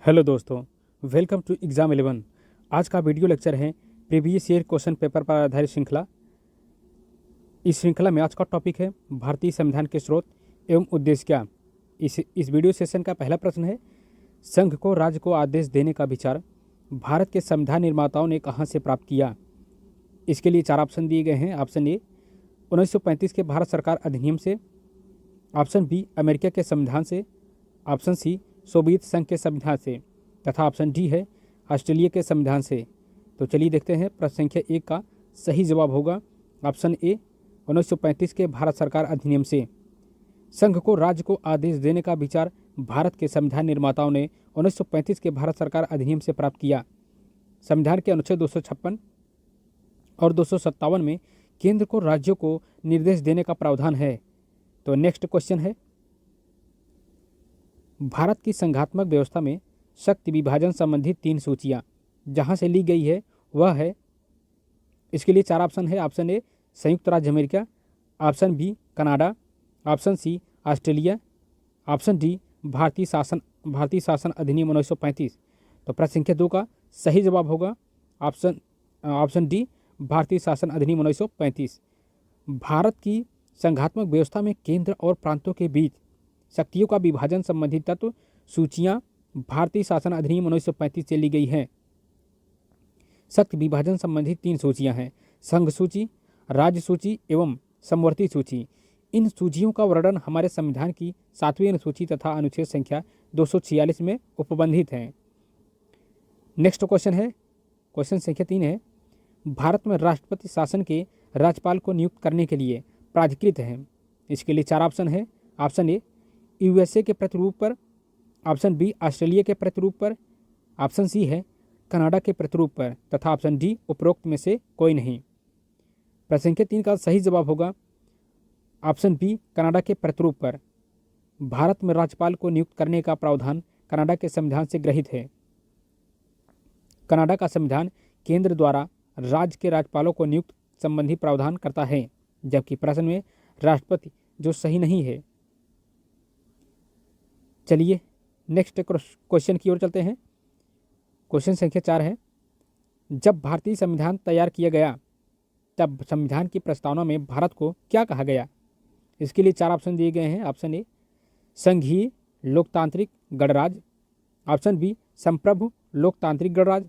Hello दोस्तों, welcome to exam 11। आज का वीडियो लेक्चर है प्रीवियस ईयर क्वेश्चन पेपर पर आधारित श्रृंखला। इस श्रृंखला में आज का टॉपिक है भारतीय संविधान के स्रोत एवं उद्देश्य क्या। इस वीडियो सेशन का पहला प्रश्न है, संघ को राज्य को आदेश देने का विचार भारत के संविधान निर्माताओं ने कहाँ से प्राप्त किया। इसके लिए 4 ऑप्शन दिए गए हैं। ऑप्शन ए 1935 के भारत सरकार अधिनियम से, ऑप्शन बी अमेरिका के संविधान से, ऑप्शन सी सोवियत संघ के संविधान से, तथा ऑप्शन डी है ऑस्ट्रेलिया के संविधान से। तो चलिए देखते हैं। प्रश्न संख्या 1 का सही जवाब होगा ऑप्शन ए 1935 के भारत सरकार अधिनियम से। संघ को राज्य को आदेश देने का विचार भारत के संविधान निर्माताओं ने 1935 के भारत सरकार अधिनियम से प्राप्त किया। संविधान के अनुच्छेद 256 और 257 में केंद्र को राज्यों को निर्देश देने का प्रावधान है। तो नेक्स्ट क्वेश्चन है, भारत की संघात्मक व्यवस्था में शक्ति विभाजन संबंधी 3 सूचियां जहां से ली गई है वह है। इसके लिए 4 ऑप्शन है। ऑप्शन ए संयुक्त राज्य America, option B Canada, option C Australia, option D भारतीय शासन अधिनियम 1935। तो प्रश्न संख्या 2 का सही जवाब होगा ऑप्शन डी भारतीय शासन अधिनियम 1935। भारत की संघात्मक व्यवस्था में केंद्र और प्रांतों के बीच शक्तियों का विभाजन संबंधी तत्व सूचियां भारतीय शासन अधिनियम 1935 से ली गई हैं। शक्ति विभाजन संबंधी 3 सूचियां हैं, संघ सूची, राज्य सूची एवं समवर्ती सूची। इन सूचियों का वर्णन हमारे संविधान की 7वीं अनुसूची तथा अनुच्छेद संख्या 246 में उपबंधित है। नेक्स्ट क्वेश्चन है, क्वेश्चन संख्या 3 है, भारत में राष्ट्रपति शासन के राज्यपाल को नियुक्त करने के लिए प्राधिकृत है। इसके लिए 4 ऑप्शन है। ऑप्शन ए यूएसए के प्रतिरूप पर, ऑप्शन बी ऑस्ट्रेलिया के प्रतिरूप पर, ऑप्शन सी है कनाडा के प्रतिरूप पर, तथा ऑप्शन डी उपरोक्त में से कोई नहीं। प्रश्न संख्या 3 का सही जवाब होगा ऑप्शन बी कनाडा के प्रतिरूप पर। भारत में राज्यपाल को नियुक्त करने का प्रावधान कनाडा के संविधान से ग्रहित है। कनाडा का संविधान केंद्र द्वारा राज्य के राज्यपालों को नियुक्त संबंधी प्रावधान करता है, जबकि प्रश्न में राष्ट्रपति जो सही नहीं है। चलिए नेक्स्ट क्वेश्चन की ओर चलते हैं। क्वेश्चन संख्या 4 है, जब भारतीय संविधान तैयार किया गया तब संविधान की प्रस्तावना में भारत को क्या कहा गया। इसके लिए 4 ऑप्शन दिए गए हैं। ऑप्शन ए संघीय लोकतांत्रिक गणराज्य, ऑप्शन बी संप्रभु लोकतांत्रिक गणराज्य,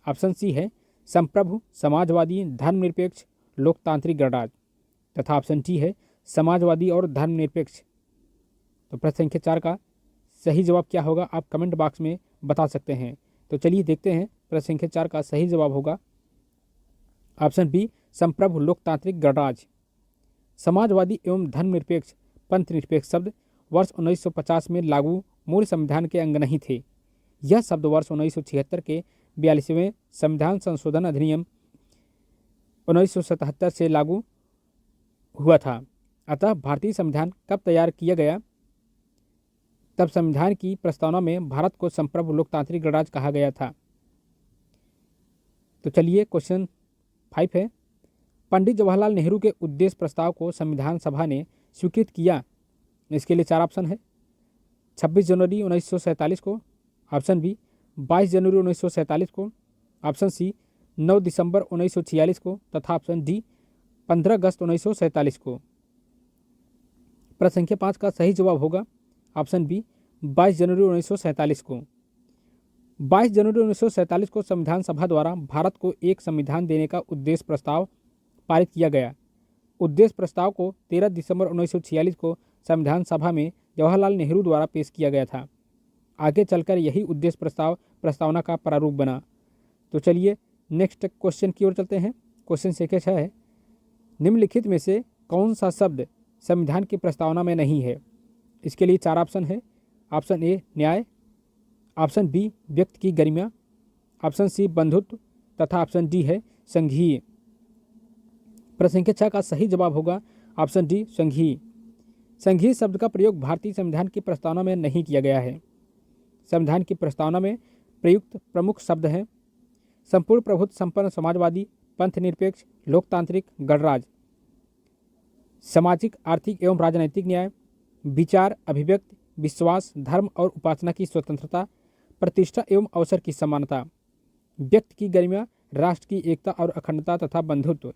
ऑप्शन सी है संप्रभु समाजवादी धर्मनिरपेक्ष लोकतांत्रिक गणराज्य, तथा ऑप्शन डी है समाजवादी और धर्मनिरपेक्ष। तो प्रश्न संख्या 4 का सही जवाब क्या होगा आप कमेंट बॉक्स में बता सकते हैं। तो चलिए देखते हैं। प्रश्न संख्या 4 का सही जवाब होगा ऑप्शन बी संप्रभु लोकतांत्रिक गणराज्य। समाजवादी एवं धर्मनिरपेक्ष पंथ निरपेक्ष शब्द वर्ष 1950 में लागू मूल संविधान के अंग नहीं थे। यह शब्द वर्ष 1976 के 42वें संविधान संशोधन अधिनियम 1977 से लागू हुआ था। अतः भारतीय संविधान कब तैयार किया गया तब संविधान की प्रस्तावना में भारत को संप्रभु लोकतांत्रिक गणराज्य कहा गया था। तो चलिए क्वेश्चन 5 है, पंडित जवाहरलाल नेहरू के उद्देश्य प्रस्ताव को संविधान सभा ने स्वीकृत किया। इसके लिए 4 ऑप्शन है। 26 जनवरी 1947 को, ऑप्शन बी 22 जनवरी 1947 को, ऑप्शन सी 9 दिसंबर 1946 को, तथा ऑप्शन डी 15 अगस्त 1947 को। प्रश्न संख्या 5 का सही जवाब होगा ऑप्शन बी 22 जनवरी 1947 को। 22 जनवरी 1947 को संविधान सभा द्वारा भारत को एक संविधान देने का उद्देश्य प्रस्ताव पारित किया गया। उद्देश्य प्रस्ताव को 13 दिसंबर 1946 को संविधान सभा में जवाहरलाल नेहरू द्वारा पेश किया गया था। आगे चलकर यही उद्देश्य प्रस्तावना का प्रारूप बना। तो चलिए नेक्स्ट क्वेश्चन की ओर चलते हैं। क्वेश्चन संख्या 6 है, निम्नलिखित में से कौन सा शब्द संविधान की प्रस्तावना में नहीं है। इसके लिए 4 ऑप्शन है। ऑप्शन ए न्याय, ऑप्शन बी व्यक्ति की गरिमा, ऑप्शन सी बंधुत्व, तथा ऑप्शन डी है संघीय। प्रश्न संख्या 6 का सही जवाब होगा ऑप्शन डी संघीय। संघीय शब्द का प्रयोग भारतीय संविधान की प्रस्तावना में नहीं किया गया है। संविधान की प्रस्तावना में प्रयुक्त प्रमुख शब्द हैं संपूर्ण प्रभुत्व संपन्न समाजवादी पंथ निरपेक्ष लोकतांत्रिक गणराज्य, सामाजिक आर्थिक एवं राजनैतिक न्याय, विचार अभिव्यक्ति विश्वास धर्म और उपासना की स्वतंत्रता, प्रतिष्ठा एवं अवसर की समानता, व्यक्ति की गरिमा, राष्ट्र की एकता और अखंडता तथा बंधुत्व।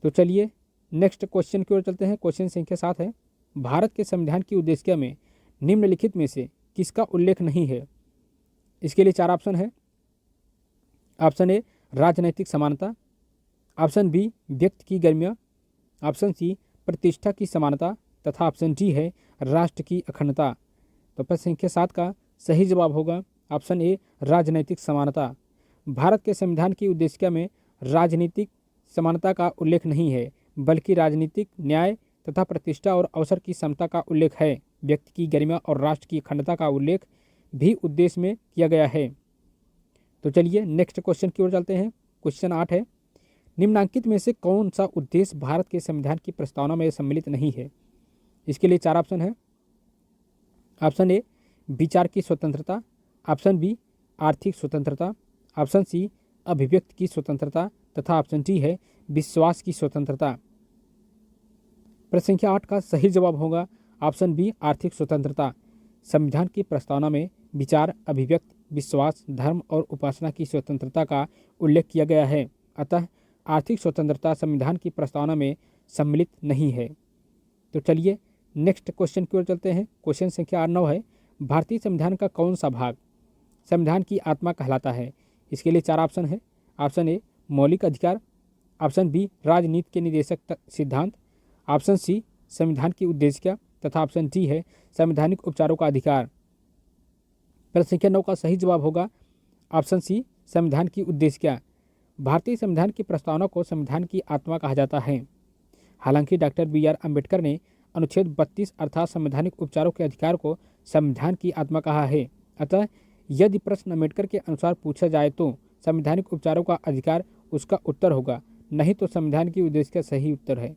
तो चलिए नेक्स्ट क्वेश्चन की ओर चलते हैं। क्वेश्चन संख्या 7 है, भारत के संविधान की उद्देशिका में निम्नलिखित में से किसका उल्लेख नहीं है? इसके लिए 4 ऑप्शन है। ऑप्शन ए राजनैतिक समानता, ऑप्शन बी व्यक्ति की गरिमा, ऑप्शन सी प्रतिष्ठा की समानता तथा ऑप्शन डी है राष्ट्र की अखंडता। तो प्रश्न संख्या 7 का सही जवाब होगा ऑप्शन ए राजनैतिक समानता। भारत के संविधान की उद्देशिका में राजनीतिक समानता का उल्लेख नहीं है, बल्कि राजनीतिक न्याय तथा प्रतिष्ठा और अवसर की समता का उल्लेख है। व्यक्ति की गरिमा और राष्ट्र की अखंडता का उल्लेख भी उद्देश्य में किया गया है। तो चलिए नेक्स्ट क्वेश्चन की ओर चलते हैं। क्वेश्चन 8 है, निम्नांकित में से कौन सा उद्देश्य भारत के संविधान की प्रस्तावना में सम्मिलित नहीं है? इसके लिए 4 ऑप्शन है। ऑप्शन ए विचार की स्वतंत्रता, ऑप्शन बी आर्थिक स्वतंत्रता, ऑप्शन सी अभिव्यक्ति की स्वतंत्रता तथा ऑप्शन डी है विश्वास की स्वतंत्रता। प्रश्न संख्या 8 का सही जवाब होगा ऑप्शन बी आर्थिक स्वतंत्रता। संविधान की प्रस्तावना में विचार, अभिव्यक्ति, विश्वास, धर्म और उपासना की स्वतंत्रता का उल्लेख किया गया है, अतः आर्थिक स्वतंत्रता संविधान की प्रस्तावना में सम्मिलित नहीं है। तो चलिए नेक्स्ट क्वेश्चन की ओर चलते हैं। क्वेश्चन संख्या 9 है, भारतीय संविधान का कौन सा भाग संविधान की आत्मा कहलाता है? इसके लिए 4 ऑप्शन है। ऑप्शन ए मौलिक अधिकार, ऑप्शन बी राजनीति के निदेशक सिद्धांत, ऑप्शन सी संविधान की उद्देशिका तथा ऑप्शन डी है संवैधानिक उपचारों का अधिकार। प्रश्न संख्या 9 का सही जवाब होगा ऑप्शन सी संविधान की उद्देशिका। भारतीय संविधान की प्रस्तावना को संविधान की आत्मा कहा जाता है। हालांकि डॉक्टर BR अम्बेडकर ने अनुच्छेद 32 अर्थात संवैधानिक उपचारों के अधिकार को संविधान की आत्मा कहा है, अतः यदि प्रश्न अम्बेडकर के अनुसार पूछा जाए तो संवैधानिक उपचारों का अधिकार उसका उत्तर होगा, नहीं तो संविधान की उद्देशिका सही उत्तर है।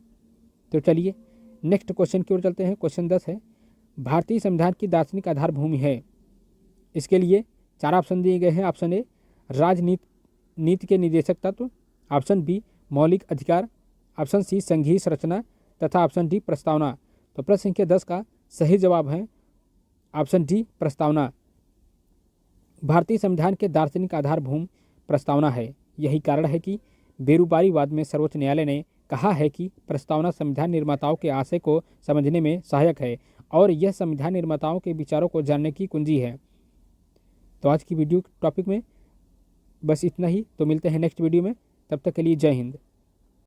तो चलिए नेक्स्ट क्वेश्चन की ओर चलते हैं। क्वेश्चन 10 है, भारतीय संविधान की दार्शनिक आधार भूमि है? इसके लिए 4 ऑप्शन दिए गए हैं। ऑप्शन ए नीति के निदेशक तत्व, ऑप्शन बी मौलिक अधिकार, ऑप्शन सी संघीय संरचना तथा ऑप्शन डी प्रस्तावना। तो प्रश्न संख्या 10 का सही जवाब है ऑप्शन डी प्रस्तावना। भारतीय संविधान के दार्शनिक आधार भूमि प्रस्तावना है। यही कारण है कि बेरुबारीवाद में सर्वोच्च न्यायालय ने कहा है कि प्रस्तावना संविधान निर्माताओं के आशय को समझने में सहायक है और यह संविधान निर्माताओं के विचारों को जानने की कुंजी है। तो आज की वीडियो टॉपिक में बस इतना ही। तो मिलते हैं नेक्स्ट वीडियो में, तब तक के लिए जय हिंद।